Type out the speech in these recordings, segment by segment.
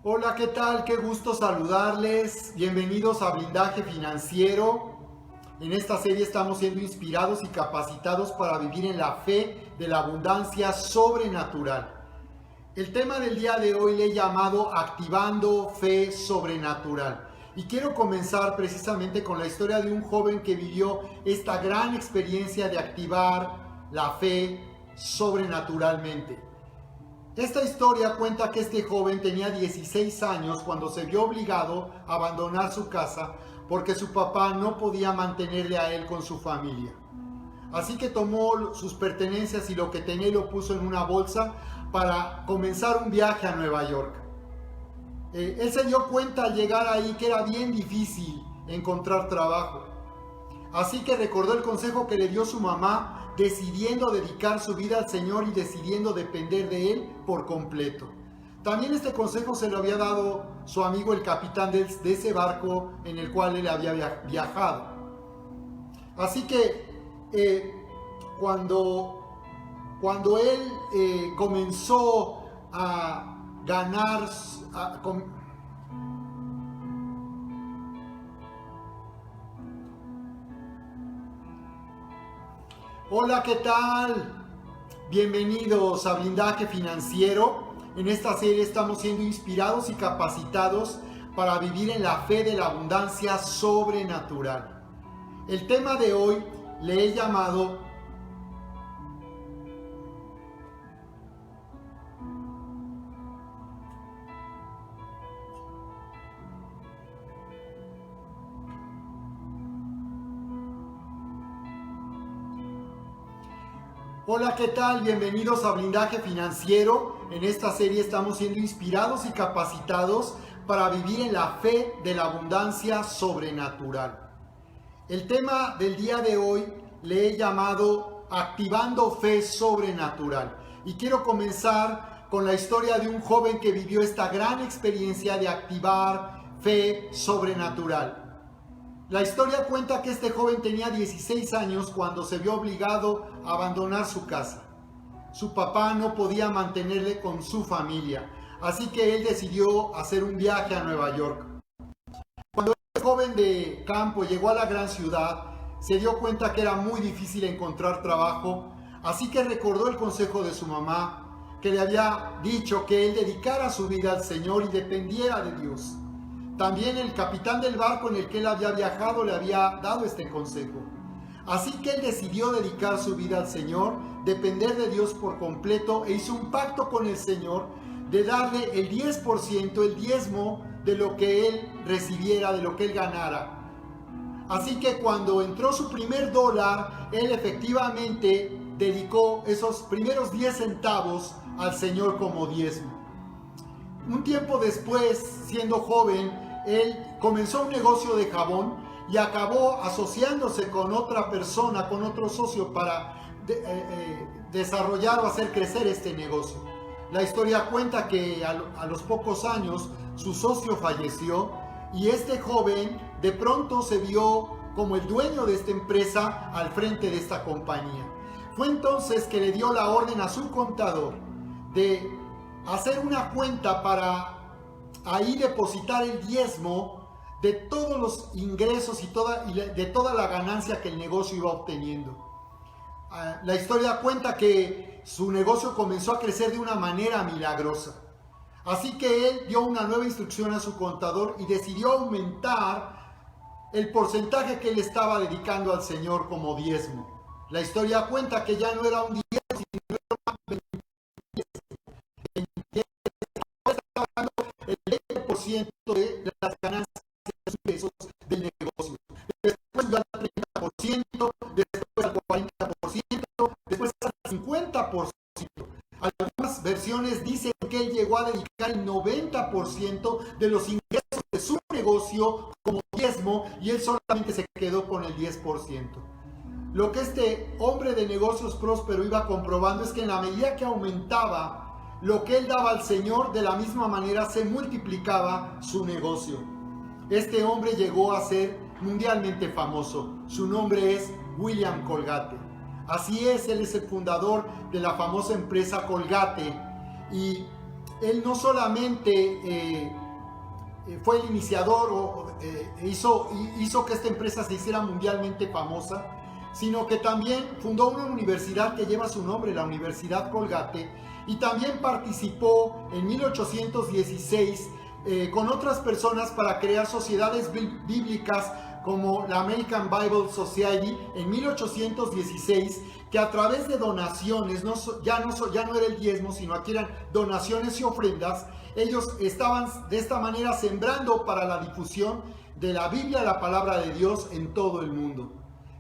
Hola, ¿qué tal? Qué gusto saludarles. Bienvenidos a Blindaje Financiero. En esta serie estamos siendo inspirados y capacitados para vivir en la fe de la abundancia sobrenatural. El tema del día de hoy le he llamado Activando Fe Sobrenatural. Y quiero comenzar precisamente con la historia de un joven que vivió esta gran experiencia de activar la fe sobrenaturalmente. Esta historia cuenta que este joven tenía 16 años cuando se vio obligado a abandonar su casa porque su papá no podía mantenerle a él con su familia. Así que tomó sus pertenencias y lo que tenía y lo puso en una bolsa para comenzar un viaje a Nueva York. Él se dio cuenta al llegar ahí que era bien difícil encontrar trabajo. Así que recordó el consejo que le dio su mamá, decidiendo dedicar su vida al Señor y decidiendo depender de Él por completo. También este consejo se lo había dado su amigo el capitán de ese barco en el cual él había viajado. Así que cuando él comenzó a ganar, Hola, ¿qué tal? Bienvenidos a Blindaje Financiero. En esta serie estamos siendo inspirados y capacitados para vivir en la fe de la abundancia sobrenatural. El tema de hoy le he llamado Hola, ¿qué tal? Bienvenidos a Blindaje Financiero. En esta serie estamos siendo inspirados y capacitados para vivir en la fe de la abundancia sobrenatural. El tema del día de hoy le he llamado Activando Fe Sobrenatural. Y quiero comenzar con la historia de un joven que vivió esta gran experiencia de activar fe sobrenatural. La historia cuenta que este joven tenía 16 años cuando se vio obligado a abandonar su casa. Su papá no podía mantenerle con su familia, así que él decidió hacer un viaje a Nueva York. Cuando el joven de campo llegó a la gran ciudad, se dio cuenta que era muy difícil encontrar trabajo, así que recordó el consejo de su mamá, que le había dicho que él dedicara su vida al Señor y dependiera de Dios. También el capitán del barco en el que él había viajado le había dado este consejo. Así que él decidió dedicar su vida al Señor, depender de Dios por completo e hizo un pacto con el Señor de darle el 10%, el diezmo de lo que él recibiera, de lo que él ganara. Así que cuando entró su primer dólar, él efectivamente dedicó esos primeros 10 centavos al Señor como diezmo. Un tiempo después, siendo joven, él comenzó un negocio de jabón y acabó asociándose con otra persona, con otro socio para desarrollar o hacer crecer este negocio. La historia cuenta que a los pocos años su socio falleció y este joven de pronto se vio como el dueño de esta empresa al frente de esta compañía. Fue entonces que le dio la orden a su contador de hacer una cuenta para ahí depositar el diezmo de todos los ingresos y de toda la ganancia que el negocio iba obteniendo. La historia cuenta que su negocio comenzó a crecer de una manera milagrosa. Así que él dio una nueva instrucción a su contador y decidió aumentar el porcentaje que él estaba dedicando al Señor como diezmo. La historia cuenta que ya no era un diezmo, sino el 20% de las ganancias del negocio. Después al 30%, después al 40%, después al 50%. Algunas versiones dicen que él llegó a dedicar el 90% de los ingresos de su negocio como diezmo y él solamente se quedó con el 10%. Lo que este hombre de negocios próspero iba comprobando es que en la medida que aumentaba lo que él daba al Señor, de la misma manera se multiplicaba su negocio. Este hombre llegó a ser mundialmente famoso. Su nombre es William Colgate. Así es, él es el fundador de la famosa empresa Colgate y él no solamente fue el iniciador hizo que esta empresa se hiciera mundialmente famosa, sino que también fundó una universidad que lleva su nombre, la Universidad Colgate, y también participó en 1816 con otras personas para crear sociedades bíblicas como la American Bible Society en 1816, que a través de donaciones, ya no era el diezmo, sino aquí eran donaciones y ofrendas, ellos estaban de esta manera sembrando para la difusión de la Biblia, la palabra de Dios, en todo el mundo.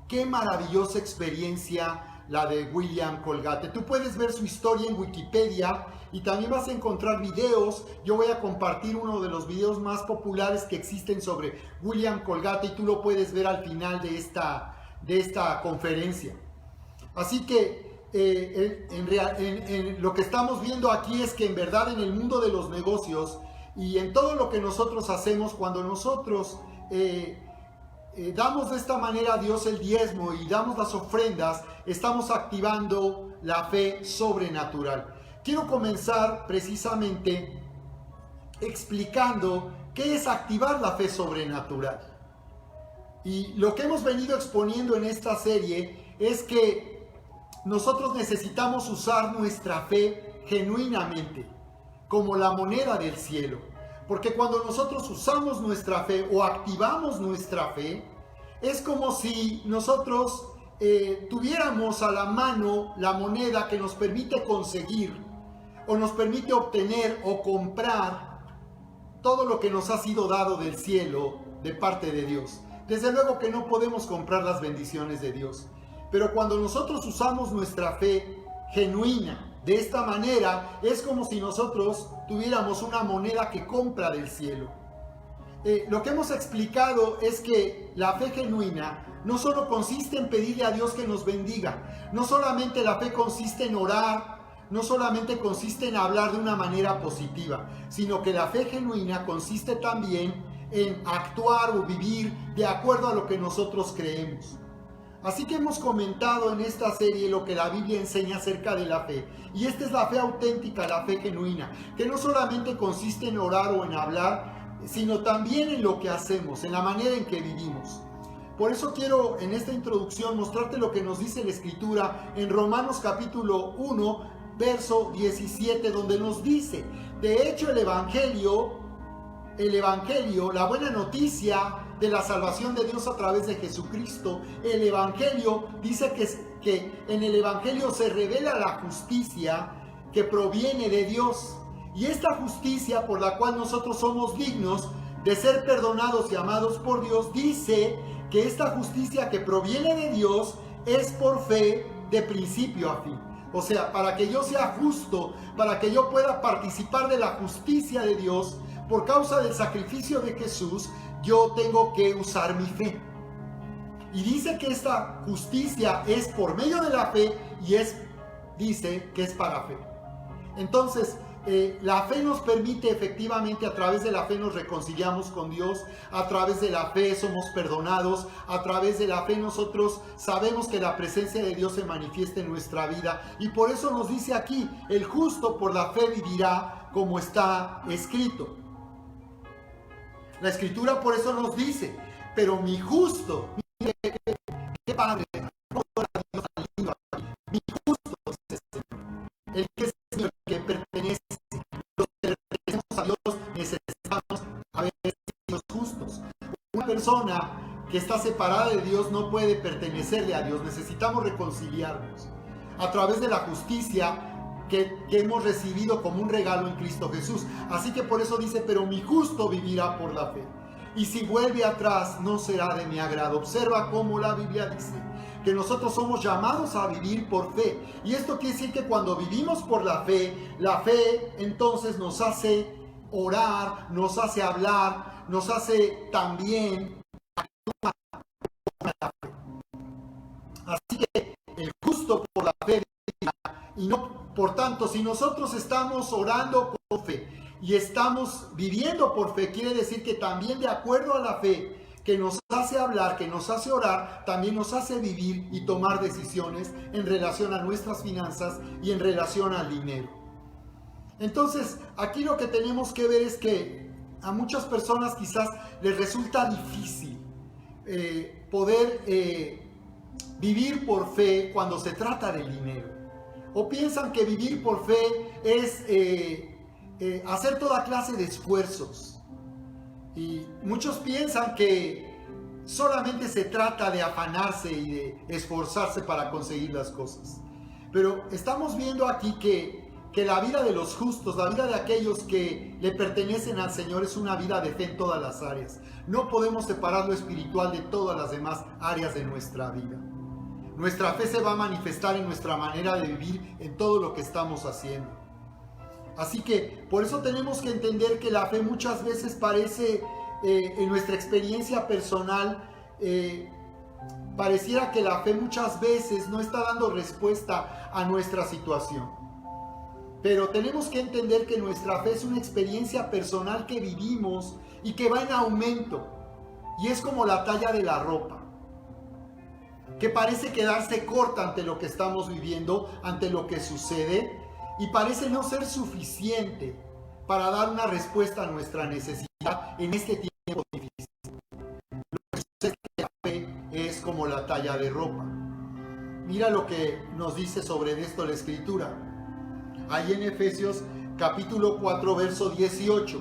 Qué maravillosa experiencia la de William Colgate. Tú puedes ver su historia en Wikipedia y también vas a encontrar videos. Yo voy a compartir uno de los videos más populares que existen sobre William Colgate y tú lo puedes ver al final de esta conferencia. Así que lo que estamos viendo aquí es que en verdad en el mundo de los negocios y en todo lo que nosotros hacemos, cuando nosotros damos de esta manera a Dios el diezmo y damos las ofrendas, estamos activando la fe sobrenatural. Quiero comenzar precisamente explicando qué es activar la fe sobrenatural. Y lo que hemos venido exponiendo en esta serie es que nosotros necesitamos usar nuestra fe genuinamente, como la moneda del cielo. Porque cuando nosotros usamos nuestra fe o activamos nuestra fe, es como si nosotros tuviéramos a la mano la moneda que nos permite conseguir o nos permite obtener o comprar todo lo que nos ha sido dado del cielo de parte de Dios. Desde luego que no podemos comprar las bendiciones de Dios, pero cuando nosotros usamos nuestra fe genuina de esta manera, es como si nosotros tuviéramos una moneda que compra del cielo. Lo que hemos explicado es que la fe genuina no solo consiste en pedirle a Dios que nos bendiga, no solamente la fe consiste en orar, no solamente consiste en hablar de una manera positiva, sino que la fe genuina consiste también en actuar o vivir de acuerdo a lo que nosotros creemos. Así que hemos comentado en esta serie lo que la Biblia enseña acerca de la fe. Y esta es la fe auténtica, la fe genuina, que no solamente consiste en orar o en hablar, sino también en lo que hacemos, en la manera en que vivimos. Por eso quiero en esta introducción mostrarte lo que nos dice la Escritura en Romanos capítulo 1, verso 17, donde nos dice, de hecho el Evangelio, la buena noticia de la salvación de Dios a través de Jesucristo, el Evangelio dice que en el Evangelio se revela la justicia que proviene de Dios. Y esta justicia por la cual nosotros somos dignos de ser perdonados y amados por Dios, dice que esta justicia que proviene de Dios es por fe de principio a fin. O sea, para que yo sea justo, para que yo pueda participar de la justicia de Dios, por causa del sacrificio de Jesús, yo tengo que usar mi fe. Y dice que esta justicia es por medio de la fe y dice que es para fe. Entonces, la fe nos permite efectivamente, a través de la fe nos reconciliamos con Dios, a través de la fe somos perdonados, a través de la fe nosotros sabemos que la presencia de Dios se manifiesta en nuestra vida. Y por eso nos dice aquí, el justo por la fe vivirá, como está escrito. La Escritura por eso nos dice, pero mi justo, mire qué padre, mi justo es el Señor, el que es Señor, que pertenece, los que pertenecemos a Dios necesitamos haber sido justos. Una persona que está separada de Dios no puede pertenecerle a Dios, necesitamos reconciliarnos a través de la justicia que hemos recibido como un regalo en Cristo Jesús. Así que por eso dice, pero mi justo vivirá por la fe. Y si vuelve atrás, no será de mi agrado. Observa cómo la Biblia dice que nosotros somos llamados a vivir por fe. Y esto quiere decir que cuando vivimos por la fe entonces nos hace orar, nos hace hablar, nos hace también actuar por la fe. Así que el justo por la fe vivirá. Y no, por tanto, si nosotros estamos orando con fe y estamos viviendo por fe, quiere decir que también de acuerdo a la fe que nos hace hablar, que nos hace orar, también nos hace vivir y tomar decisiones en relación a nuestras finanzas y en relación al dinero. Entonces, aquí lo que tenemos que ver es que a muchas personas quizás les resulta difícil poder vivir por fe cuando se trata del dinero. O piensan que vivir por fe es hacer toda clase de esfuerzos. Y muchos piensan que solamente se trata de afanarse y de esforzarse para conseguir las cosas. Pero estamos viendo aquí que la vida de los justos, la vida de aquellos que le pertenecen al Señor, es una vida de fe en todas las áreas. No podemos separar lo espiritual de todas las demás áreas de nuestra vida. Nuestra fe se va a manifestar en nuestra manera de vivir, en todo lo que estamos haciendo. Así que por eso tenemos que entender que la fe muchas veces parece, en nuestra experiencia personal, pareciera que la fe muchas veces no está dando respuesta a nuestra situación. Pero tenemos que entender que nuestra fe es una experiencia personal que vivimos y que va en aumento. Y es como la talla de la ropa, que parece quedarse corta ante lo que estamos viviendo, ante lo que sucede, y parece no ser suficiente para dar una respuesta a nuestra necesidad en este tiempo difícil. Lo que sucede es que la fe es como la talla de ropa. Mira lo que nos dice sobre esto la Escritura. Ahí en Efesios capítulo 4, verso 18.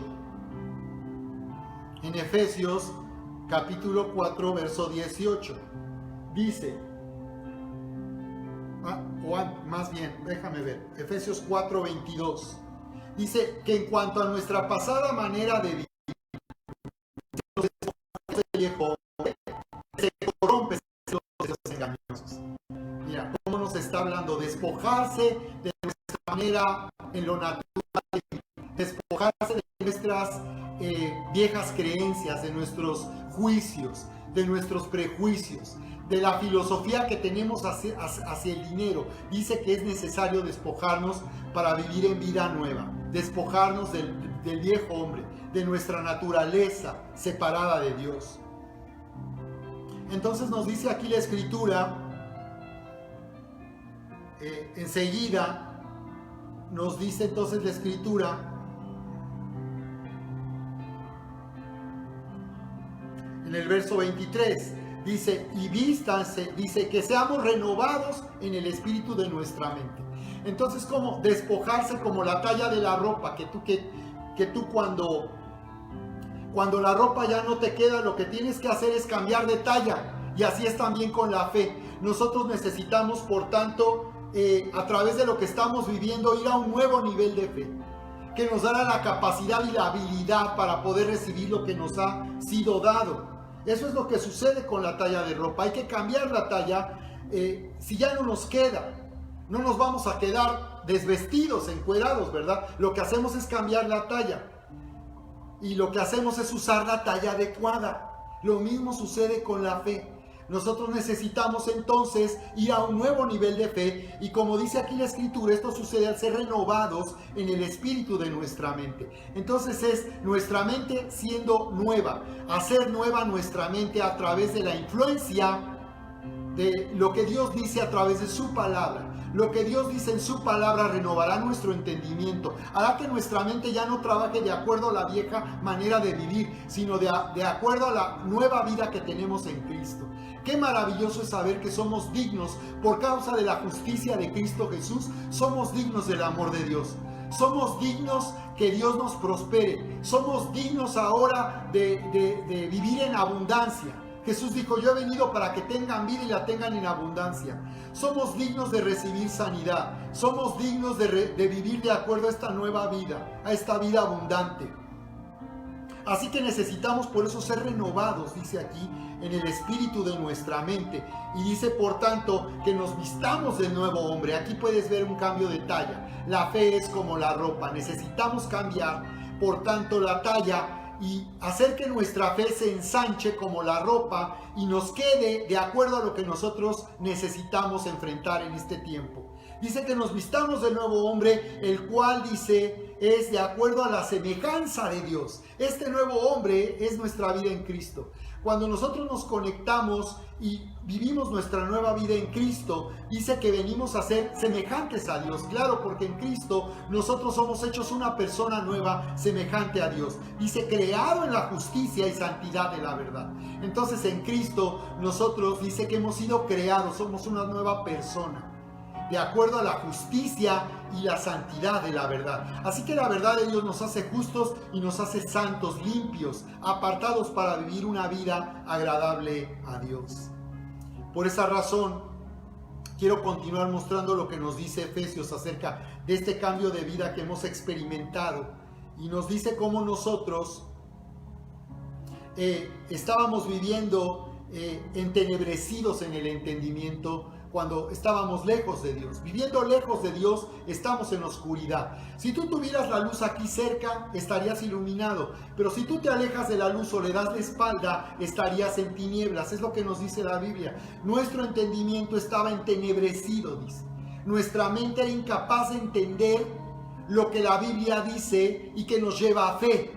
En Efesios capítulo 4, verso 18. Dice, más bien, déjame ver, Efesios 4, 22. Dice que en cuanto a nuestra pasada manera de vivir, se corrompe los deseos engañosos. Mira, cómo nos está hablando, despojarse de nuestra manera en lo natural, despojarse de nuestras viejas creencias, de nuestros juicios, de nuestros prejuicios, de la filosofía que tenemos hacia el dinero. Dice que es necesario despojarnos para vivir en vida nueva, despojarnos del viejo hombre, de nuestra naturaleza separada de Dios. Entonces nos dice aquí la Escritura, enseguida nos dice entonces la Escritura, en el verso 23, dice, y vístanse, dice que seamos renovados en el espíritu de nuestra mente. Entonces, como despojarse como la talla de la ropa, que tú cuando la ropa ya no te queda, lo que tienes que hacer es cambiar de talla. Y así es también con la fe. Nosotros necesitamos, por tanto, a través de lo que estamos viviendo, ir a un nuevo nivel de fe, que nos dará la capacidad y la habilidad para poder recibir lo que nos ha sido dado. Eso es lo que sucede con la talla de ropa. Hay que cambiar la talla. Si ya no nos queda, no nos vamos a quedar desvestidos, encuerados, ¿verdad? Lo que hacemos es cambiar la talla. Y lo que hacemos es usar la talla adecuada. Lo mismo sucede con la fe. Nosotros necesitamos entonces ir a un nuevo nivel de fe, y como dice aquí la Escritura, esto sucede al ser renovados en el espíritu de nuestra mente. Entonces es nuestra mente siendo nueva, hacer nueva nuestra mente a través de la influencia de lo que Dios dice a través de su palabra. Lo que Dios dice en su palabra renovará nuestro entendimiento, hará que nuestra mente ya no trabaje de acuerdo a la vieja manera de vivir, sino de acuerdo a la nueva vida que tenemos en Cristo. Qué maravilloso es saber que somos dignos, por causa de la justicia de Cristo Jesús, somos dignos del amor de Dios. Somos dignos que Dios nos prospere. Somos dignos ahora de vivir en abundancia. Jesús dijo, yo he venido para que tengan vida y la tengan en abundancia. Somos dignos de recibir sanidad. Somos dignos de vivir de acuerdo a esta nueva vida, a esta vida abundante. Así que necesitamos por eso ser renovados, dice aquí, en el espíritu de nuestra mente. Y dice, por tanto, que nos vistamos de nuevo hombre. Aquí puedes ver un cambio de talla. La fe es como la ropa. Necesitamos cambiar, por tanto, la talla y hacer que nuestra fe se ensanche como la ropa y nos quede de acuerdo a lo que nosotros necesitamos enfrentar en este tiempo. Dice que nos vistamos del nuevo hombre, el cual dice es de acuerdo a la semejanza de Dios. Este nuevo hombre es nuestra vida en Cristo. Cuando nosotros nos conectamos y vivimos nuestra nueva vida en Cristo, dice que venimos a ser semejantes a Dios. Claro, porque en Cristo nosotros somos hechos una persona nueva semejante a Dios. Dice, creado en la justicia y santidad de la verdad. Entonces en Cristo nosotros dice que hemos sido creados, somos una nueva persona, de acuerdo a la justicia y la santidad de la verdad. Así que la verdad de Dios nos hace justos y nos hace santos, limpios, apartados para vivir una vida agradable a Dios. Por esa razón, quiero continuar mostrando lo que nos dice Efesios acerca de este cambio de vida que hemos experimentado. Y nos dice cómo nosotros estábamos viviendo entenebrecidos en el entendimiento cuando estábamos lejos de Dios. Viviendo lejos de Dios, estamos en oscuridad. Si tú tuvieras la luz aquí cerca, estarías iluminado. Pero si tú te alejas de la luz o le das la espalda, estarías en tinieblas. Es lo que nos dice la Biblia. Nuestro entendimiento estaba entenebrecido, dice. Nuestra mente era incapaz de entender lo que la Biblia dice y que nos lleva a fe.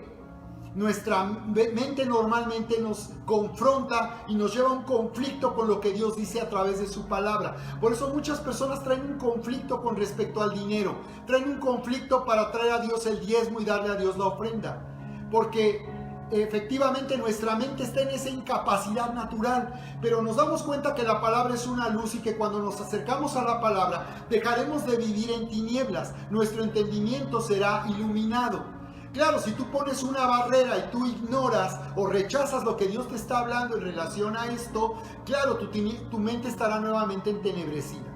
Nuestra mente normalmente nos confronta y nos lleva a un conflicto con lo que Dios dice a través de su palabra. Por eso muchas personas traen un conflicto con respecto al dinero. Traen un conflicto para traer a Dios el diezmo y darle a Dios la ofrenda. Porque efectivamente nuestra mente está en esa incapacidad natural. Pero nos damos cuenta que la palabra es una luz y que cuando nos acercamos a la palabra dejaremos de vivir en tinieblas. Nuestro entendimiento será iluminado. Claro, si tú pones una barrera y tú ignoras o rechazas lo que Dios te está hablando en relación a esto, claro, tu mente estará nuevamente entenebrecida.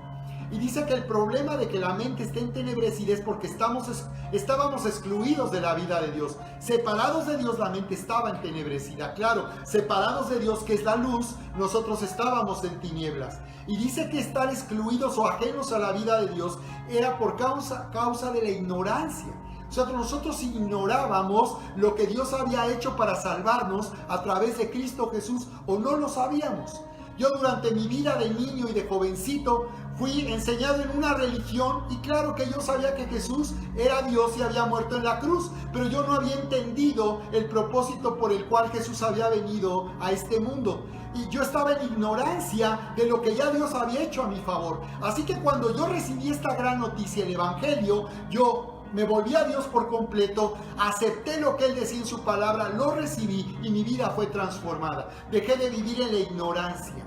Y dice que el problema de que la mente esté entenebrecida es porque estábamos excluidos de la vida de Dios. Separados de Dios, la mente estaba entenebrecida. Claro, separados de Dios, que es la luz, nosotros estábamos en tinieblas. Y dice que estar excluidos o ajenos a la vida de Dios era por causa de la ignorancia. O sea, nosotros ignorábamos lo que Dios había hecho para salvarnos a través de Cristo Jesús, o no lo sabíamos. Yo durante mi vida de niño y de jovencito fui enseñado en una religión y claro que yo sabía que Jesús era Dios y había muerto en la cruz, pero yo no había entendido el propósito por el cual Jesús había venido a este mundo. Y yo estaba en ignorancia de lo que ya Dios había hecho a mi favor. Así que cuando yo recibí esta gran noticia, el Evangelio, yo me volví a Dios por completo, acepté lo que Él decía en su palabra, lo recibí y mi vida fue transformada. Dejé de vivir en la ignorancia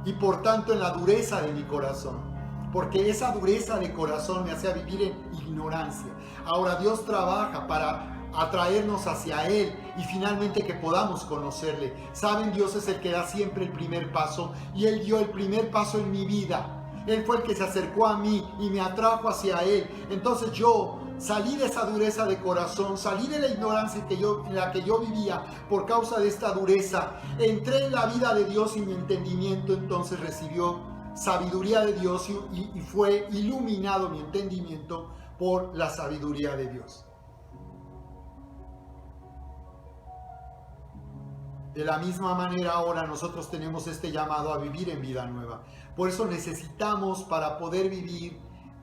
y por tanto en la dureza de mi corazón, porque esa dureza de corazón me hacía vivir en ignorancia. Ahora Dios trabaja para atraernos hacia Él y finalmente que podamos conocerle. Saben, Dios es el que da siempre el primer paso y Él dio el primer paso en mi vida. Él fue el que se acercó a mí y me atrajo hacia Él. Entonces yo salí de esa dureza de corazón, salí de la ignorancia en la que yo vivía por causa de esta dureza. Entré en la vida de Dios y mi entendimiento entonces recibió sabiduría de Dios y fue iluminado mi entendimiento por la sabiduría de Dios. De la misma manera ahora nosotros tenemos este llamado a vivir en vida nueva. Por eso necesitamos, para poder vivir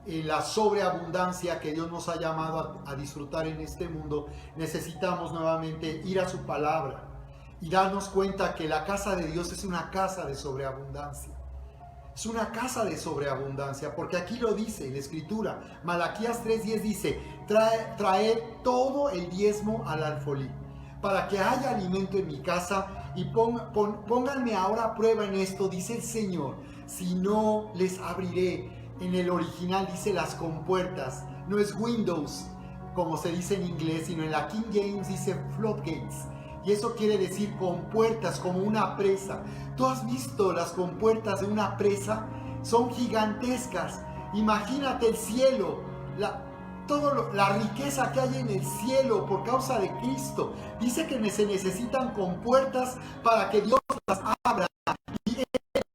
en la sobreabundancia que Dios nos ha llamado a disfrutar en este mundo, necesitamos nuevamente ir a su palabra y darnos cuenta que la casa de Dios es una casa de sobreabundancia. Es una casa de sobreabundancia, porque aquí lo dice en la Escritura. Malaquías 3:10 dice, traed todo el diezmo al alfolí, para que haya alimento en mi casa, y pónganme ahora a prueba en esto, dice el Señor, si no les abriré. En el original dice las compuertas, no es windows, como se dice en inglés, sino en la King James dice floodgates. Y eso quiere decir compuertas, como una presa. ¿Tú has visto las compuertas de una presa? Son gigantescas. Imagínate el cielo, la riqueza que hay en el cielo por causa de Cristo. Dice que se necesitan compuertas para que Dios las abra. Y Él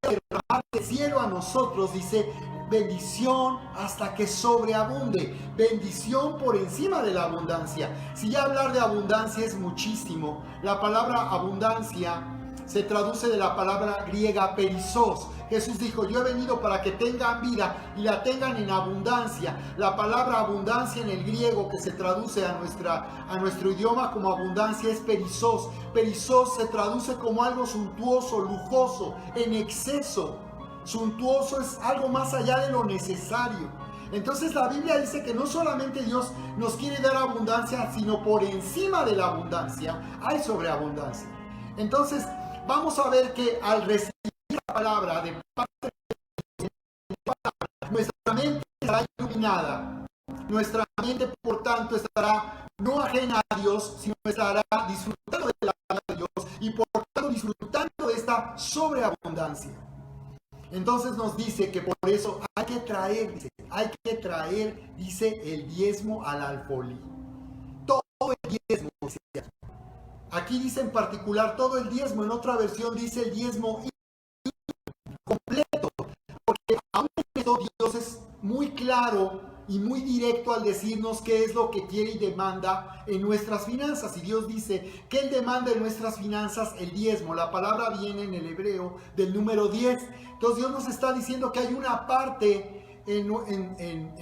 derramar del cielo a nosotros, dice, bendición hasta que sobreabunde. Bendición por encima de la abundancia. Si ya hablar de abundancia es muchísimo. La palabra abundancia se traduce de la palabra griega perizos. Jesús dijo, yo he venido para que tengan vida y la tengan en abundancia. La palabra abundancia en el griego, que se traduce a nuestro idioma como abundancia, es perizos. Perizos se traduce como algo suntuoso, lujoso, en exceso. Suntuoso es algo más allá de lo necesario. Entonces la Biblia dice que no solamente Dios nos quiere dar abundancia, sino por encima de la abundancia hay sobreabundancia. Entonces vamos a ver que al recibir la palabra de parte de Dios, nuestra mente estará iluminada. Nuestra mente, por tanto, estará no ajena a Dios, sino estará disfrutando de la palabra de Dios y por tanto disfrutando de esta sobreabundancia. Entonces nos dice que por eso hay que traer, dice, el diezmo al alfolí. Todo el diezmo, dice aquí. Aquí dice en particular todo el diezmo, en otra versión dice el diezmo completo, porque aún en esto Dios es muy claro y muy directo al decirnos qué es lo que quiere y demanda en nuestras finanzas. Y Dios dice que Él demanda en nuestras finanzas el diezmo. La palabra viene en el hebreo del número 10. Entonces Dios nos está diciendo que hay una parte en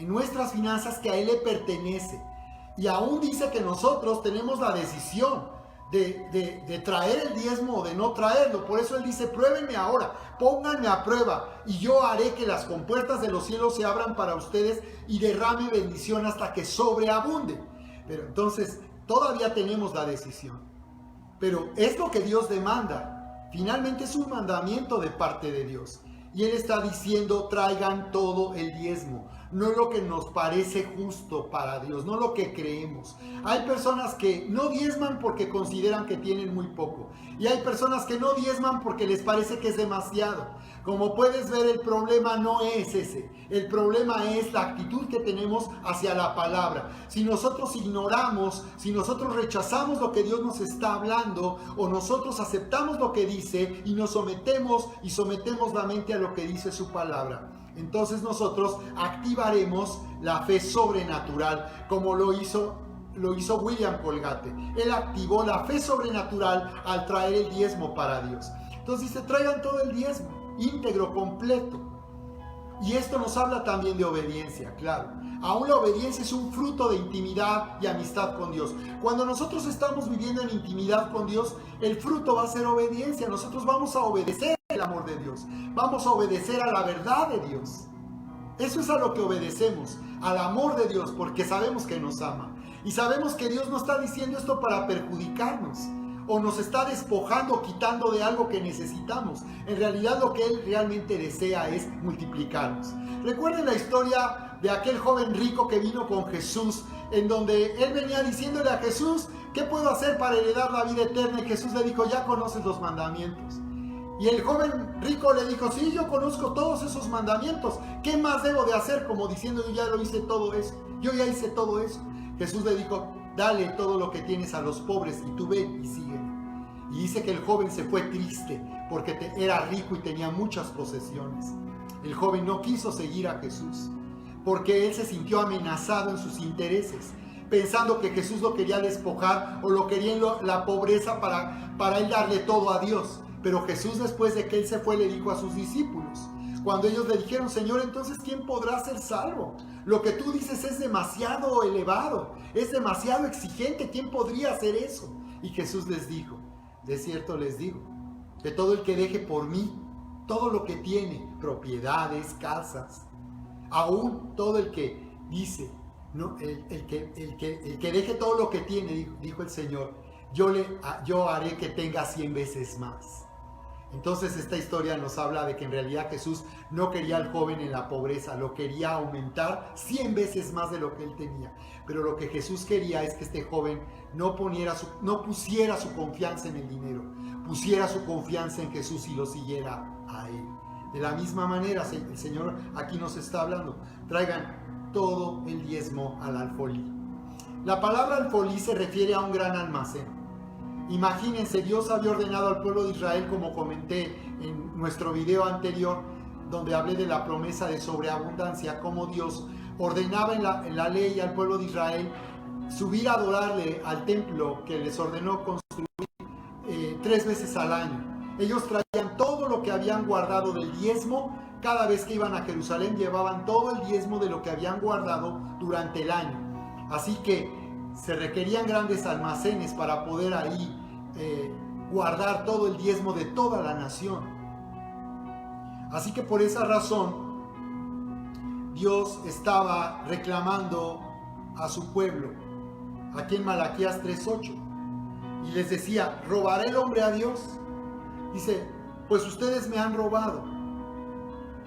nuestras finanzas que a Él le pertenece. Y aún dice que nosotros tenemos la decisión de traer el diezmo o de no traerlo. Por eso Él dice, pruébenme ahora, pónganme a prueba y yo haré que las compuertas de los cielos se abran para ustedes y derrame bendición hasta que sobreabunde. Pero entonces todavía tenemos la decisión. Pero es lo que Dios demanda. Finalmente es un mandamiento de parte de Dios. Y Él está diciendo, traigan todo el diezmo. No lo que nos parece justo para Dios, no lo que creemos. Hay personas que no diezman porque consideran que tienen muy poco. Y hay personas que no diezman porque les parece que es demasiado. Como puedes ver, el problema no es ese. El problema es la actitud que tenemos hacia la palabra. Si nosotros ignoramos, si nosotros rechazamos lo que Dios nos está hablando, o nosotros aceptamos lo que dice y nos sometemos la mente a lo que dice su palabra, entonces nosotros activaremos la fe sobrenatural, como lo hizo William Colgate. Él activó la fe sobrenatural al traer el diezmo para Dios. Entonces dice, traigan todo el diezmo, íntegro, completo. Y esto nos habla también de obediencia, claro. Aún la obediencia es un fruto de intimidad y amistad con Dios. Cuando nosotros estamos viviendo en intimidad con Dios, el fruto va a ser obediencia. Nosotros vamos a obedecer el amor de Dios. Vamos a obedecer a la verdad de Dios. Eso es a lo que obedecemos, al amor de Dios, porque sabemos que nos ama. Y sabemos que Dios no está diciendo esto para perjudicarnos, o nos está despojando, quitando de algo que necesitamos. En realidad lo que Él realmente desea es multiplicarnos. Recuerden la historia de aquel joven rico que vino con Jesús, en donde él venía diciéndole a Jesús, ¿qué puedo hacer para heredar la vida eterna? Y Jesús le dijo, ya conoces los mandamientos. Y el joven rico le dijo, sí, yo conozco todos esos mandamientos. ¿Qué más debo de hacer? Como diciendo, yo ya lo hice todo eso. Yo ya hice todo eso. Jesús le dijo, dale todo lo que tienes a los pobres y tú ven y sígueme. Y dice que el joven se fue triste porque era rico y tenía muchas posesiones. El joven no quiso seguir a Jesús porque él se sintió amenazado en sus intereses, pensando que Jesús lo quería despojar o lo quería en la pobreza para él darle todo a Dios. Pero Jesús, después de que él se fue, le dijo a sus discípulos, cuando ellos le dijeron, Señor, entonces ¿quién podrá ser salvo? Lo que tú dices es demasiado elevado, es demasiado exigente, ¿quién podría hacer eso? Y Jesús les dijo, de cierto les digo, que todo el que deje por mí, todo lo que tiene, propiedades, casas, aún todo el que dice, no, el que deje todo lo que tiene, dijo el Señor, yo haré que tenga 100 veces más. Entonces esta historia nos habla de que en realidad Jesús no quería al joven en la pobreza, lo quería aumentar 100 veces más de lo que él tenía. Pero lo que Jesús quería es que este joven no pusiera su confianza en el dinero, pusiera su confianza en Jesús y lo siguiera a él. De la misma manera, el Señor aquí nos está hablando, traigan todo el diezmo al alfolí. La palabra alfolí se refiere a un gran almacén. Imagínense, Dios había ordenado al pueblo de Israel, como comenté en nuestro video anterior, donde hablé de la promesa de sobreabundancia, cómo Dios ordenaba en la ley al pueblo de Israel subir a adorarle al templo que les ordenó construir 3 veces al año. Ellos traían todo lo que habían guardado del diezmo. Cada vez que iban a Jerusalén llevaban todo el diezmo de lo que habían guardado durante el año. Así que se requerían grandes almacenes para poder ahí guardar todo el diezmo de toda la nación. Así que por esa razón Dios estaba reclamando a su pueblo, aquí en Malaquías 3:8, y les decía: ¿robará el hombre a Dios? Dice: pues ustedes me han robado,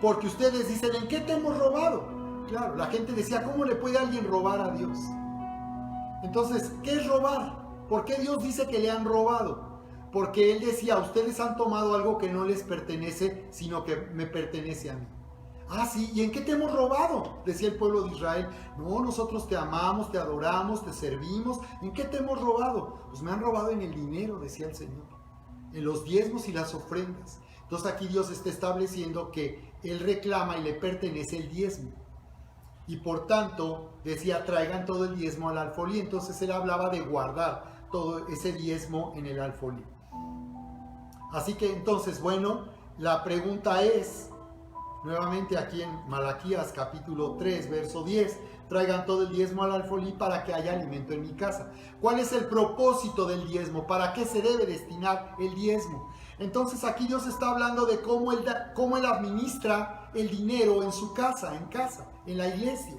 porque ustedes dicen: ¿en qué te hemos robado? Claro, la gente decía: ¿cómo le puede alguien robar a Dios? Entonces, ¿qué es robar? ¿Por qué Dios dice que le han robado? Porque Él decía: ustedes han tomado algo que no les pertenece, sino que me pertenece a mí. Ah, sí, ¿y en qué te hemos robado? Decía el pueblo de Israel. No, nosotros te amamos, te adoramos, te servimos. ¿En qué te hemos robado? Pues me han robado en el dinero, decía el Señor, en los diezmos y las ofrendas. Entonces aquí Dios está estableciendo que Él reclama y le pertenece el diezmo. Y por tanto, decía: traigan todo el diezmo al alfolí. Entonces Él hablaba de guardar todo ese diezmo en el alfolí. Así que entonces, bueno, la pregunta es, nuevamente aquí en Malaquías capítulo 3, verso 10, traigan todo el diezmo al alfolí para que haya alimento en mi casa. ¿Cuál es el propósito del diezmo? ¿Para qué se debe destinar el diezmo? Entonces aquí Dios está hablando de cómo él administra el dinero en su casa, en la iglesia.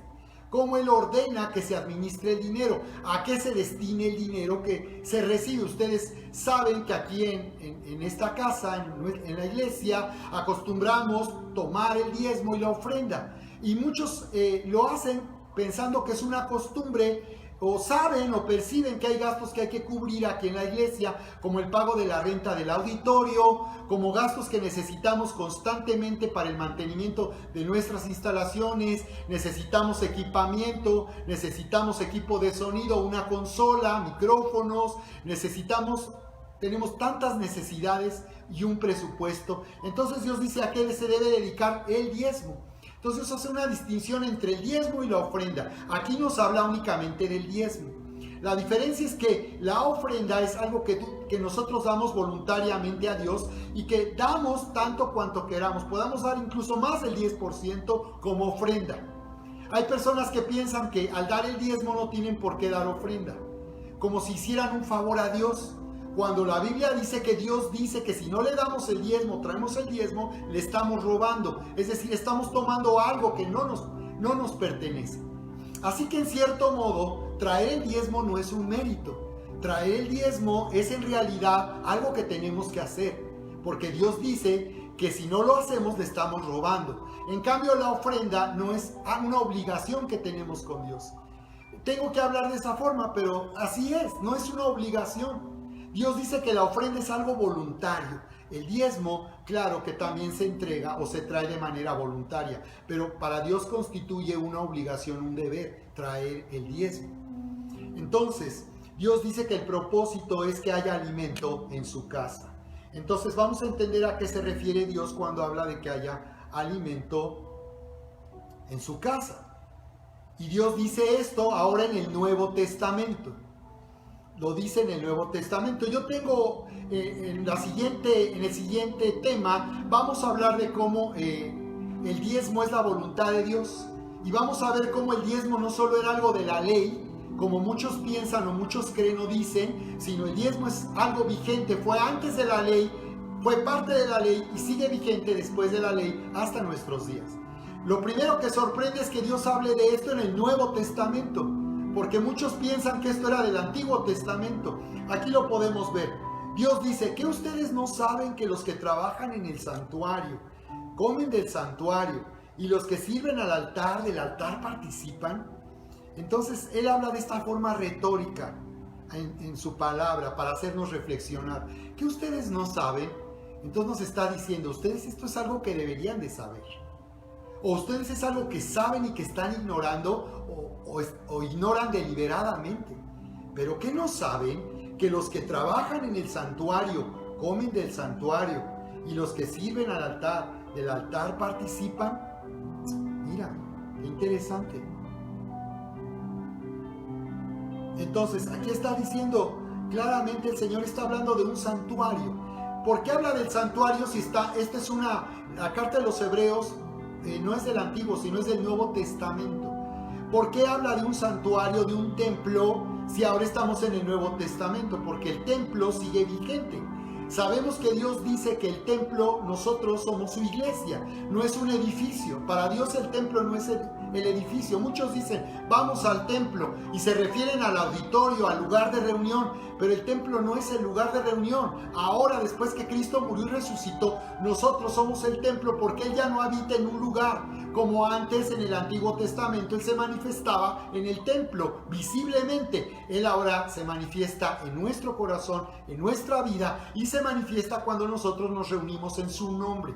Cómo Él ordena que se administre el dinero, a qué se destine el dinero que se recibe. Ustedes saben que aquí en esta casa, en la iglesia, acostumbramos tomar el diezmo y la ofrenda. Y muchos lo hacen pensando que es una costumbre, o saben o perciben que hay gastos que hay que cubrir aquí en la iglesia, como el pago de la renta del auditorio, como gastos que necesitamos constantemente para el mantenimiento de nuestras instalaciones, necesitamos equipamiento, necesitamos equipo de sonido, una consola, micrófonos, tenemos tantas necesidades y un presupuesto. Entonces Dios dice a qué se debe dedicar el diezmo. Entonces hace una distinción entre el diezmo y la ofrenda. Aquí nos habla únicamente del diezmo. La diferencia es que la ofrenda es algo que nosotros damos voluntariamente a Dios y que damos tanto cuanto queramos. Podamos dar incluso más del 10% como ofrenda. Hay personas que piensan que al dar el diezmo no tienen por qué dar ofrenda, como si hicieran un favor a Dios. Cuando la Biblia dice que Dios dice que si no le damos el diezmo, traemos el diezmo, le estamos robando. Es decir, estamos tomando algo que no nos pertenece. Así que en cierto modo, traer el diezmo no es un mérito. Traer el diezmo es en realidad algo que tenemos que hacer. Porque Dios dice que si no lo hacemos, le estamos robando. En cambio, la ofrenda no es una obligación que tenemos con Dios. Tengo que hablar de esa forma, pero así es, no es una obligación. Dios dice que la ofrenda es algo voluntario. El diezmo, claro que también se entrega o se trae de manera voluntaria, pero para Dios constituye una obligación, un deber, traer el diezmo. Entonces, Dios dice que el propósito es que haya alimento en su casa. Entonces vamos a entender a qué se refiere Dios cuando habla de que haya alimento en su casa. Y Dios dice esto ahora en el Nuevo Testamento. Lo dice en el Nuevo Testamento. Yo tengo en el siguiente tema, vamos a hablar de cómo el diezmo es la voluntad de Dios. Y vamos a ver cómo el diezmo no solo era algo de la ley, como muchos piensan o muchos creen o dicen, sino el diezmo es algo vigente, fue antes de la ley, fue parte de la ley y sigue vigente después de la ley hasta nuestros días. Lo primero que sorprende es que Dios hable de esto en el Nuevo Testamento, porque muchos piensan que esto era del Antiguo Testamento. Aquí lo podemos ver. Dios dice: ¿que ustedes no saben que los que trabajan en el santuario comen del santuario y los que sirven del altar participan? Entonces Él habla de esta forma retórica en su palabra para hacernos reflexionar. ¿Que ustedes no saben? Entonces nos está diciendo: ustedes esto es algo que deberían de saber. O ustedes es algo que saben y que están ignorando o ignoran deliberadamente. Pero ¿qué no saben? Que los que trabajan en el santuario comen del santuario y los que sirven del altar participan. Mira, qué interesante. Entonces aquí está diciendo claramente, el Señor está hablando de un santuario. ¿Por qué habla del santuario si esta es la carta de los Hebreos no es del Antiguo, sino es del Nuevo Testamento? ¿Por qué habla de un santuario, de un templo, si ahora estamos en el Nuevo Testamento? Porque el templo sigue vigente. Sabemos que Dios dice que el templo, nosotros somos su iglesia, no es un edificio. Para Dios el templo no es el edificio. Muchos dicen, vamos al templo, y se refieren al auditorio, al lugar de reunión, pero el templo no es el lugar de reunión. Ahora, después que Cristo murió y resucitó, nosotros somos el templo, porque Él ya no habita en un lugar, como antes en el Antiguo Testamento. Él se manifestaba en el templo, visiblemente. Él ahora se manifiesta en nuestro corazón, en nuestra vida, y se manifiesta cuando nosotros nos reunimos en su nombre.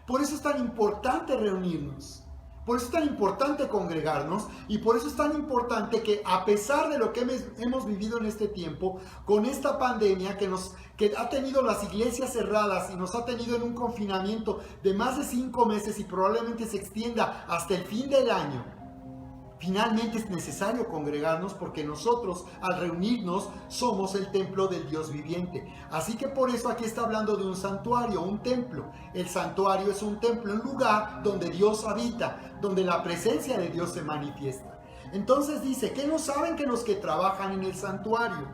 Por eso es tan importante reunirnos. Por eso es tan importante congregarnos, y por eso es tan importante que, a pesar de lo que hemos vivido en este tiempo, con esta pandemia que ha tenido las iglesias cerradas y nos ha tenido en un confinamiento de más de 5 meses y probablemente se extienda hasta el fin del año, finalmente es necesario congregarnos, porque nosotros, al reunirnos, somos el templo del Dios viviente. Así que por eso aquí está hablando de un santuario, un templo. El santuario es un templo, un lugar donde Dios habita, donde la presencia de Dios se manifiesta. Entonces dice, ¿qué no saben que los que trabajan en el santuario?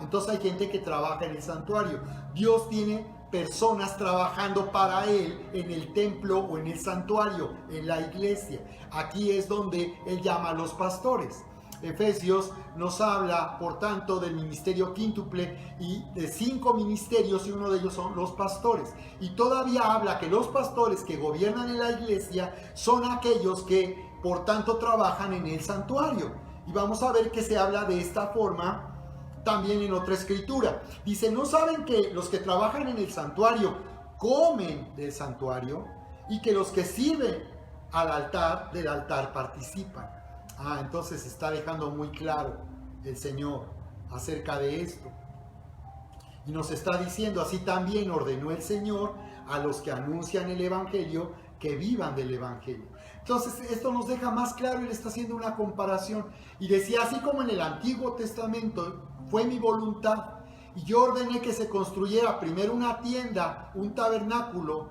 Entonces hay gente que trabaja en el santuario. Dios tiene personas trabajando para Él en el templo o en el santuario, en la iglesia. Aquí es donde Él llama a los pastores. Efesios nos habla, por tanto, del ministerio quíntuple y de 5 ministerios, y uno de ellos son los pastores. Y todavía habla que los pastores que gobiernan en la iglesia son aquellos que, por tanto, trabajan en el santuario. Y vamos a ver que se habla de esta forma también en otra escritura. Dice, ¿no saben que los que trabajan en el santuario comen del santuario, y que los que sirven del altar participan? Entonces está dejando muy claro el Señor acerca de esto. Y nos está diciendo, así también ordenó el Señor a los que anuncian el Evangelio que vivan del Evangelio. Entonces esto nos deja más claro. Él está haciendo una comparación y decía, así como en el Antiguo Testamento fue mi voluntad, y yo ordené que se construyera primero una tienda, un tabernáculo,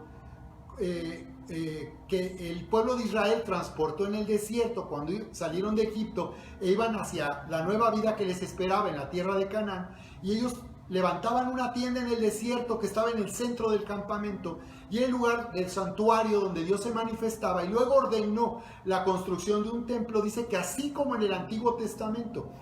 que el pueblo de Israel transportó en el desierto cuando salieron de Egipto e iban hacia la nueva vida que les esperaba en la tierra de Canaán, y ellos levantaban una tienda en el desierto que estaba en el centro del campamento y en el lugar del santuario donde Dios se manifestaba, y luego ordenó la construcción de un templo. Dice que así como en el Antiguo Testamento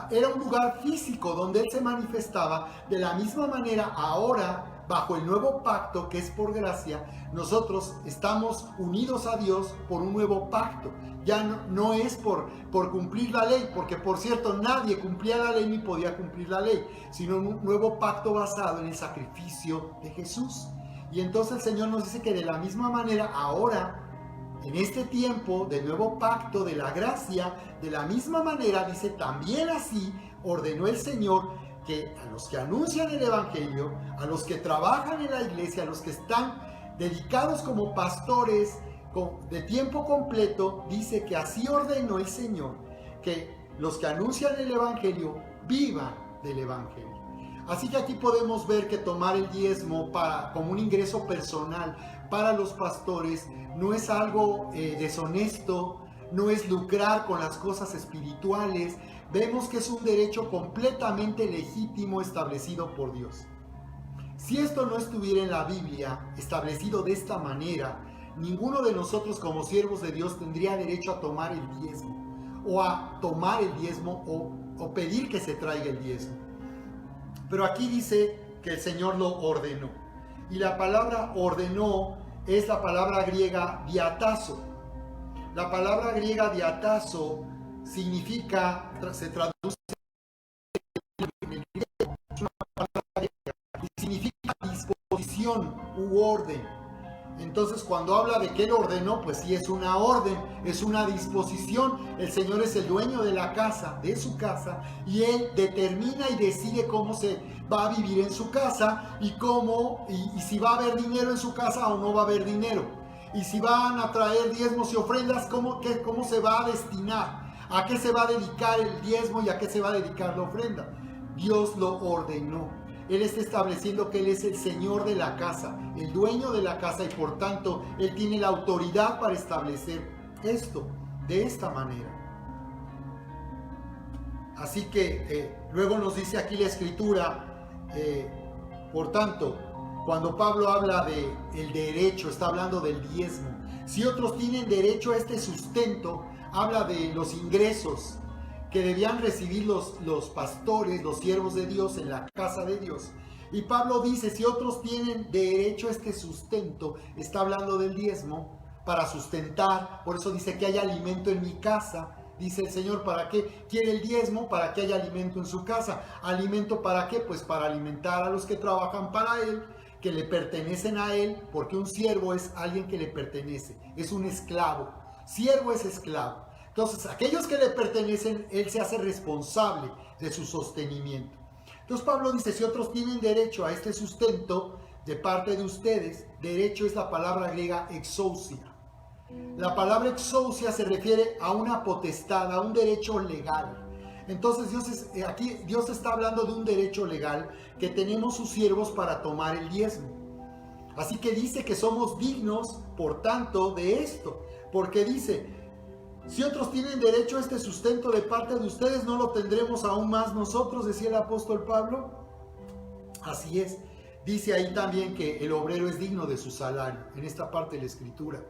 era un lugar físico donde Él se manifestaba, de la misma manera ahora, bajo el nuevo pacto que es por gracia, nosotros estamos unidos a Dios por un nuevo pacto. Ya no es por cumplir la ley, porque por cierto nadie cumplía la ley ni podía cumplir la ley, sino un nuevo pacto basado en el sacrificio de Jesús. Y entonces el Señor nos dice que de la misma manera ahora, en este tiempo del nuevo pacto de la gracia, de la misma manera, dice, también así ordenó el Señor que a los que anuncian el Evangelio, a los que trabajan en la iglesia, a los que están dedicados como pastores de tiempo completo, dice que así ordenó el Señor que los que anuncian el Evangelio vivan del Evangelio. Así que aquí podemos ver que tomar el diezmo como un ingreso personal para los pastores no es algo deshonesto, no es lucrar con las cosas espirituales. Vemos que es un derecho completamente legítimo establecido por Dios. Si esto no estuviera en la Biblia establecido de esta manera, ninguno de nosotros como siervos de Dios tendría derecho a tomar el diezmo, o a tomar el diezmo, o pedir que se traiga el diezmo. Pero aquí dice que el Señor lo ordenó. Y la palabra ordenó es la palabra griega diatazo. La palabra griega diatazo significa, se traduce en el griego, es una palabra griega, y significa disposición u orden. Entonces cuando habla de que Él ordenó, pues sí es una orden, es una disposición. El Señor es el dueño de la casa, de su casa, y Él determina y decide cómo se va a vivir en su casa, y si va a haber dinero en su casa o no va a haber dinero, y si van a traer diezmos y ofrendas, cómo se va a destinar, a qué se va a dedicar el diezmo y a qué se va a dedicar la ofrenda. Dios lo ordenó. Él está estableciendo que Él es el Señor de la casa, el dueño de la casa, y por tanto Él tiene la autoridad para establecer esto de esta manera. Así que luego nos dice aquí la Escritura, por tanto, cuando Pablo habla del derecho, está hablando del diezmo. Si otros tienen derecho a este sustento, habla de los ingresos que debían recibir los pastores, los siervos de Dios en la casa de Dios. Y Pablo dice, si otros tienen derecho a este sustento, está hablando del diezmo para sustentar. Por eso dice que haya alimento en mi casa. Dice el Señor, ¿para qué quiere el diezmo? Para que haya alimento en su casa. ¿Alimento para qué? Pues para alimentar a los que trabajan para Él, que le pertenecen a Él, porque un siervo es alguien que le pertenece, es un esclavo. Siervo es esclavo. Entonces, aquellos que le pertenecen, Él se hace responsable de su sostenimiento. Entonces Pablo dice, si otros tienen derecho a este sustento de parte de ustedes, derecho es la palabra griega exousia. La palabra exousia se refiere a una potestad, a un derecho legal. Entonces aquí Dios está hablando de un derecho legal que tenemos sus siervos para tomar el diezmo. Así que dice que somos dignos, por tanto, de esto. Porque dice, si otros tienen derecho a este sustento de parte de ustedes, ¿no lo tendremos aún más nosotros?, decía el apóstol Pablo. Así es. Dice ahí también que el obrero es digno de su salario, en esta parte de la Escritura.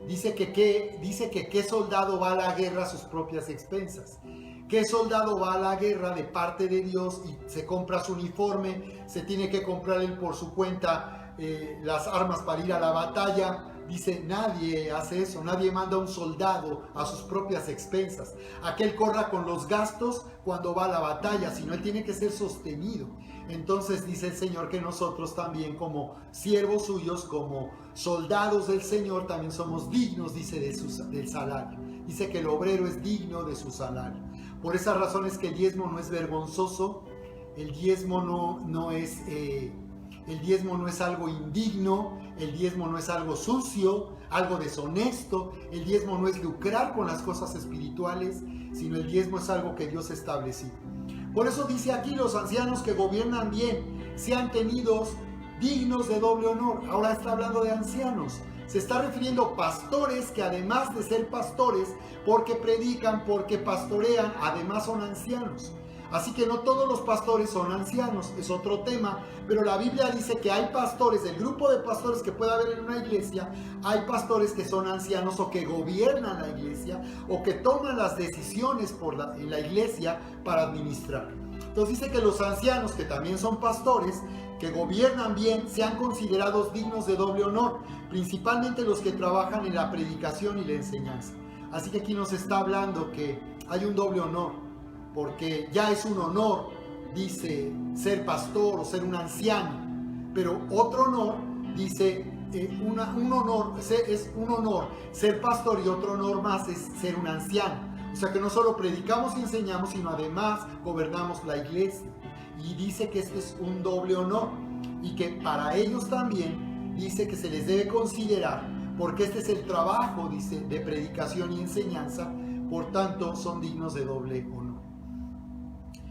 Dice que qué soldado va a la guerra a sus propias expensas. ¿Qué soldado va a la guerra de parte de Dios y se compra su uniforme? Se tiene que comprar él por su cuenta las armas para ir a la batalla. Dice, nadie hace eso, nadie manda a un soldado a sus propias expensas. Aquel corra con los gastos cuando va a la batalla, sino él tiene que ser sostenido. Entonces dice el Señor que nosotros también, como siervos suyos, como soldados del Señor, también somos dignos, dice, del salario. Dice que el obrero es digno de su salario. Por esa razón es que el diezmo no es vergonzoso, el diezmo no es algo indigno, el diezmo no es algo sucio, algo deshonesto, el diezmo no es lucrar con las cosas espirituales, sino el diezmo es algo que Dios ha establecido. Por eso dice aquí, los ancianos que gobiernan bien sean tenidos dignos de doble honor. Ahora está hablando de ancianos. Se está refiriendo a pastores que, además de ser pastores, porque predican, porque pastorean, además son ancianos. Así que no todos los pastores son ancianos, es otro tema, pero la Biblia dice que hay pastores, del grupo de pastores que puede haber en una iglesia, hay pastores que son ancianos o que gobiernan la iglesia o que toman las decisiones en la iglesia para administrar. Entonces dice que los ancianos, que también son pastores, que gobiernan bien, sean considerados dignos de doble honor, principalmente los que trabajan en la predicación y la enseñanza. Así que aquí nos está hablando que hay un doble honor, porque ya es un honor, dice, ser pastor o ser un anciano, pero otro honor, dice, es un honor ser pastor, y otro honor más es ser un anciano. O sea que no solo predicamos y enseñamos, sino además gobernamos la iglesia. Y dice que este es un doble honor, y que para ellos también dice que se les debe considerar, porque este es el trabajo, dice, de predicación y enseñanza, por tanto son dignos de doble honor.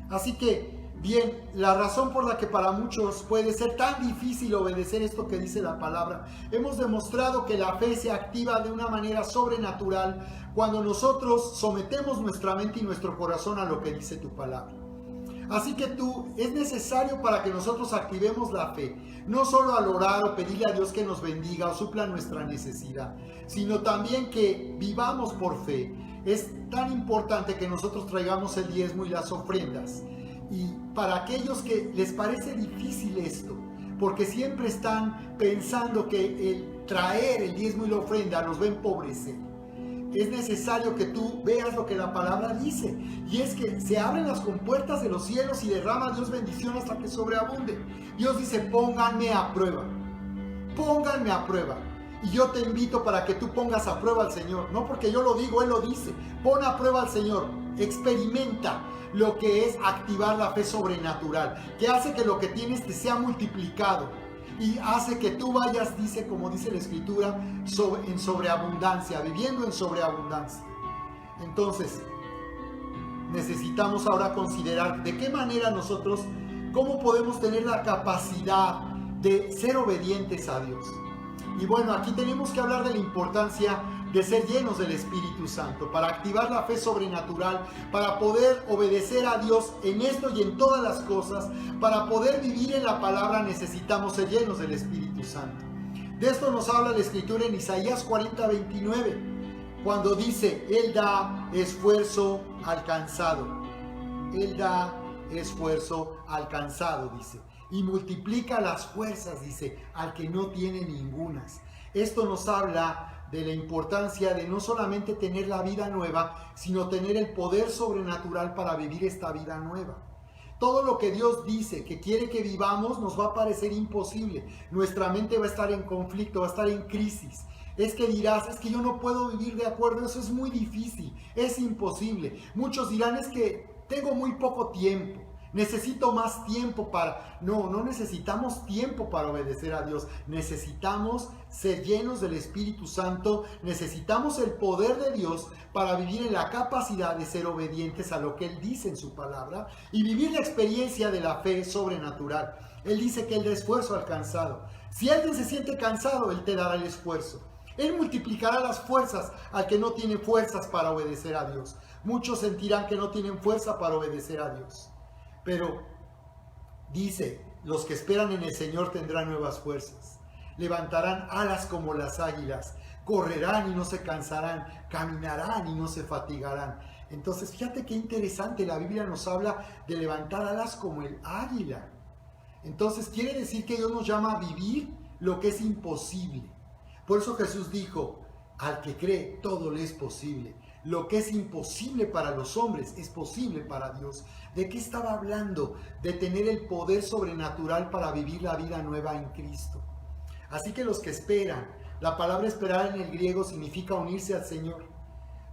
Así que, bien, la razón por la que para muchos puede ser tan difícil obedecer esto que dice la palabra, hemos demostrado que la fe se activa de una manera sobrenatural cuando nosotros sometemos nuestra mente y nuestro corazón a lo que dice tu palabra. Así que es necesario para que nosotros activemos la fe, no solo al orar o pedirle a Dios que nos bendiga o supla nuestra necesidad, sino también que vivamos por fe. Es tan importante que nosotros traigamos el diezmo y las ofrendas. Y para aquellos que les parece difícil esto, porque siempre están pensando que el traer el diezmo y la ofrenda nos va a empobrecer, es necesario que tú veas lo que la palabra dice, y es que se abren las compuertas de los cielos y derrama Dios bendición hasta que sobreabunde. Dios dice, pónganme a prueba, pónganme a prueba. Y yo te invito para que tú pongas a prueba al Señor, no porque yo lo digo, Él lo dice. Pon a prueba al Señor, experimenta lo que es activar la fe sobrenatural, que hace que lo que tienes te sea multiplicado y hace que tú vayas, dice, como dice la Escritura, en sobreabundancia, viviendo en sobreabundancia. Entonces, necesitamos ahora considerar de qué manera nosotros ¿Cómo podemos tener la capacidad de ser obedientes a Dios? Y bueno, aquí tenemos que hablar de la importancia de ser llenos del Espíritu Santo, para activar la fe sobrenatural, para poder obedecer a Dios en esto y en todas las cosas. Para poder vivir en la palabra necesitamos ser llenos del Espíritu Santo. De esto nos habla la Escritura en Isaías 40:29, cuando dice: Él da esfuerzo al cansado. Él da esfuerzo al cansado, dice, y multiplica las fuerzas, dice, al que no tiene ningunas. Esto nos habla de la importancia de no solamente tener la vida nueva, sino tener el poder sobrenatural para vivir esta vida nueva. Todo lo que Dios dice que quiere que vivamos nos va a parecer imposible. Nuestra mente va a estar en conflicto, va a estar en crisis. Es que dirás: es que yo no puedo vivir de acuerdo, eso es muy difícil, es imposible. Muchos dirán: es que tengo muy poco tiempo. Necesito más tiempo para... No necesitamos tiempo para obedecer a Dios. Necesitamos ser llenos del Espíritu Santo. Necesitamos el poder de Dios para vivir en la capacidad de ser obedientes a lo que Él dice en su palabra y vivir la experiencia de la fe sobrenatural. Él dice que Él da esfuerzo al cansado. Si alguien se siente cansado, Él te dará el esfuerzo. Él multiplicará las fuerzas al que no tiene fuerzas para obedecer a Dios. Muchos sentirán que no tienen fuerza para obedecer a Dios. Pero dice: los que esperan en el Señor tendrán nuevas fuerzas, levantarán alas como las águilas, correrán y no se cansarán, caminarán y no se fatigarán. Entonces, fíjate qué interesante, la Biblia nos habla de levantar alas como el águila. Entonces, quiere decir que Dios nos llama a vivir lo que es imposible. Por eso Jesús dijo: al que cree, todo le es posible. Lo que es imposible para los hombres es posible para Dios. ¿De qué estaba hablando? De tener el poder sobrenatural para vivir la vida nueva en Cristo. Así que los que esperan, la palabra esperar en el griego significa unirse al Señor.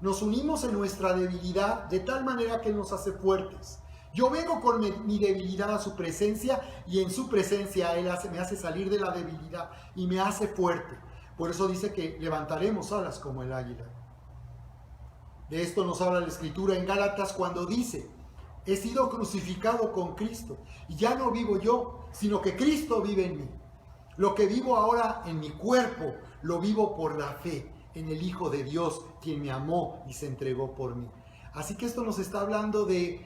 Nos unimos en nuestra debilidad de tal manera que nos hace fuertes. Yo vengo con mi debilidad a su presencia y en su presencia Él me hace salir de la debilidad y me hace fuerte. Por eso dice que levantaremos alas como el águila. De esto nos habla la Escritura en Gálatas cuando dice: he sido crucificado con Cristo y ya no vivo yo, sino que Cristo vive en mí. Lo que vivo ahora en mi cuerpo, lo vivo por la fe en el Hijo de Dios, quien me amó y se entregó por mí. Así que esto nos está hablando de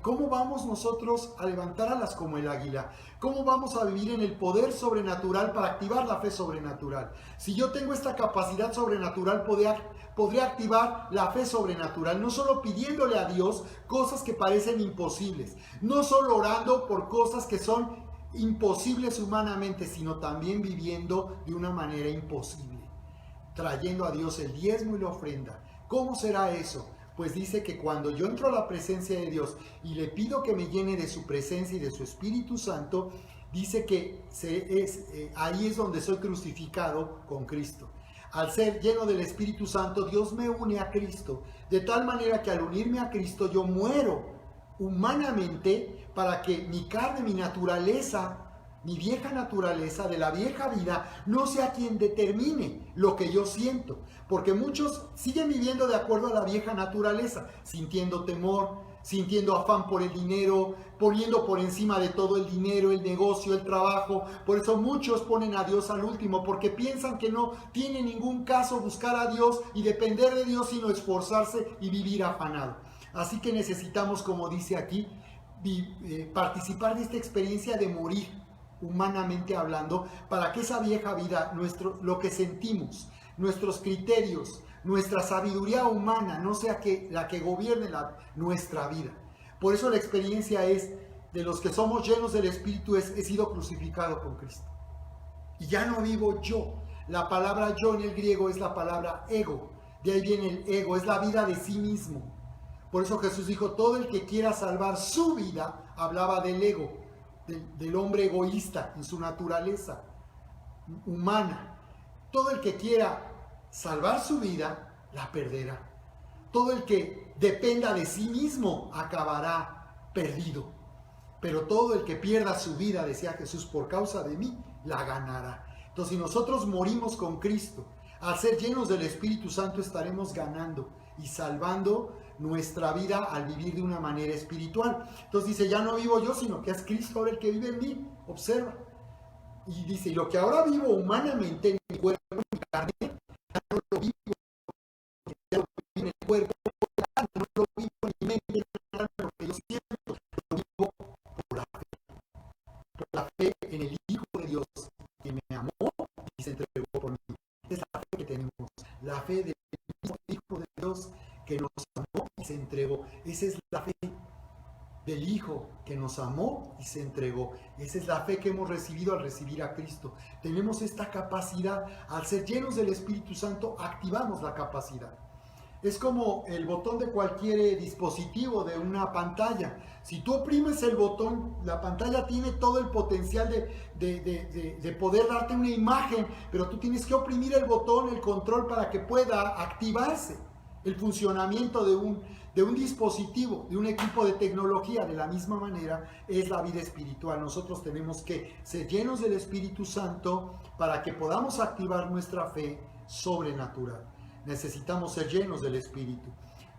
cómo vamos nosotros a levantar alas como el águila, cómo vamos a vivir en el poder sobrenatural para activar la fe sobrenatural. Si yo tengo esta capacidad sobrenatural, podré activar la fe sobrenatural, no solo pidiéndole a Dios cosas que parecen imposibles, no solo orando por cosas que son imposibles humanamente, sino también viviendo de una manera imposible, trayendo a Dios el diezmo y la ofrenda. ¿Cómo será eso? Pues dice que cuando yo entro a la presencia de Dios y le pido que me llene de su presencia y de su Espíritu Santo, dice que ahí es donde soy crucificado con Cristo. Al ser lleno del Espíritu Santo, Dios me une a Cristo, de tal manera que al unirme a Cristo yo muero humanamente para que mi carne, mi naturaleza, mi vieja naturaleza de la vieja vida no sea quien determine lo que yo siento, porque muchos siguen viviendo de acuerdo a la vieja naturaleza, sintiendo temor, sintiendo afán por el dinero, poniendo por encima de todo el dinero, el negocio, el trabajo. Por eso muchos ponen a Dios al último, porque piensan que no tiene ningún caso buscar a Dios y depender de Dios, sino esforzarse y vivir afanado. Así que necesitamos, como dice aquí, participar de esta experiencia de morir humanamente hablando, para que esa vieja vida, lo que sentimos, nuestros criterios, nuestra sabiduría humana no sea la que gobierne nuestra vida. Por eso la experiencia es de los que somos llenos del Espíritu: he sido crucificado con Cristo. Y ya no vivo yo. La palabra yo en el griego es la palabra ego. De ahí viene el ego, es la vida de sí mismo. Por eso Jesús dijo: todo el que quiera salvar su vida, hablaba del ego, del hombre egoísta en su naturaleza humana. Todo el que quiera salvar su vida, la perderá. Todo el que dependa de sí mismo acabará perdido. Pero todo el que pierda su vida, decía Jesús, por causa de mí, la ganará. Entonces, si nosotros morimos con Cristo, al ser llenos del Espíritu Santo, estaremos ganando y salvando nuestra vida al vivir de una manera espiritual. Entonces dice, ya no vivo yo, sino que es Cristo ahora el que vive en mí. Observa. Y dice, lo que ahora vivo humanamente en mi cuerpo, en mi carne, ya no lo vivo, ya lo vivo en el cuerpo, no lo vivo en mi mente, porque yo siento, lo vivo por la fe en el Hijo de Dios, que me amó y se entregó por mí. Esa es la fe que tenemos, la fe del mismo Hijo de Dios que nos amó y se entregó. Esa es la fe del Hijo que nos amó y se entregó. Esa es la fe que hemos recibido al recibir a Cristo. Tenemos esta capacidad, al ser llenos del Espíritu Santo, activamos la capacidad. Es como el botón de cualquier dispositivo de una pantalla. Si tú oprimes el botón, la pantalla tiene todo el potencial de poder darte una imagen, pero tú tienes que oprimir el botón, el control, para que pueda activarse el funcionamiento de un dispositivo, de un equipo de tecnología. De la misma manera es la vida espiritual. Nosotros tenemos que ser llenos del Espíritu Santo para que podamos activar nuestra fe sobrenatural. Necesitamos ser llenos del Espíritu.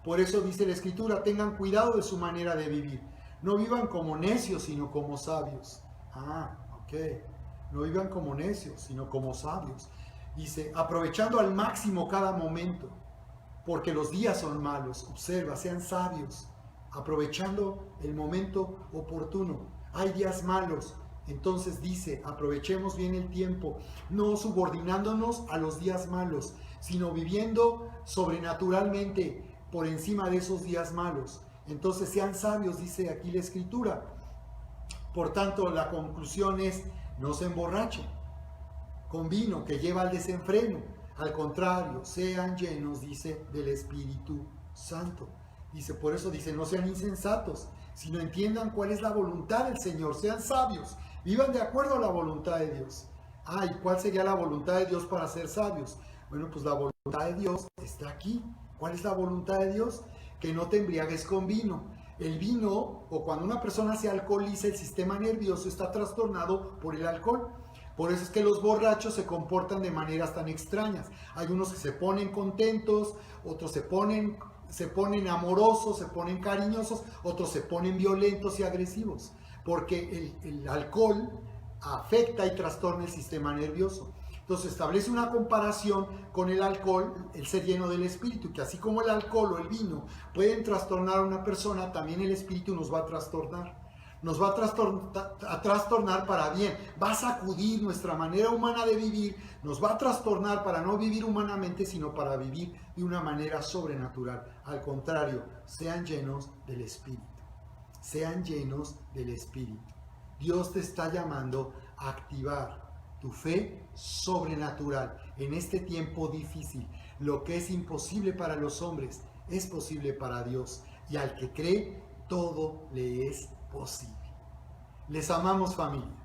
Por eso dice la Escritura, tengan cuidado de su manera de vivir. No vivan como necios, sino como sabios. No vivan como necios, sino como sabios. Dice, aprovechando al máximo cada momento, porque los días son malos. Observa, sean sabios, aprovechando el momento oportuno. Hay días malos. Entonces dice, aprovechemos bien el tiempo, no subordinándonos a los días malos, sino viviendo sobrenaturalmente por encima de esos días malos. Entonces sean sabios, dice aquí la Escritura. Por tanto, la conclusión es, no se emborrachen con vino que lleva al desenfreno. Al contrario, sean llenos, dice, del Espíritu Santo. Dice, por eso dice, no sean insensatos, sino entiendan cuál es la voluntad del Señor. Sean sabios, vivan de acuerdo a la voluntad de Dios. ¿Y cuál sería la voluntad de Dios para ser sabios? Bueno, pues la voluntad de Dios está aquí. ¿Cuál es la voluntad de Dios? Que no te embriagues con vino. El vino, o cuando una persona se alcoholiza, el sistema nervioso está trastornado por el alcohol. Por eso es que los borrachos se comportan de maneras tan extrañas. Hay unos que se ponen contentos, otros se ponen amorosos, se ponen cariñosos, otros se ponen violentos y agresivos. Porque el alcohol afecta y trastorna el sistema nervioso. Entonces establece una comparación con el alcohol, el ser lleno del Espíritu, que así como el alcohol o el vino pueden trastornar a una persona, también el Espíritu nos va a trastornar. Nos va a trastornar para bien, va a sacudir nuestra manera humana de vivir, nos va a trastornar para no vivir humanamente, sino para vivir de una manera sobrenatural. Al contrario, sean llenos del Espíritu, sean llenos del Espíritu. Dios te está llamando a activar tu fe sobrenatural en este tiempo difícil. Lo que es imposible para los hombres es posible para Dios, y al que cree, todo le es posible. Les amamos, familia.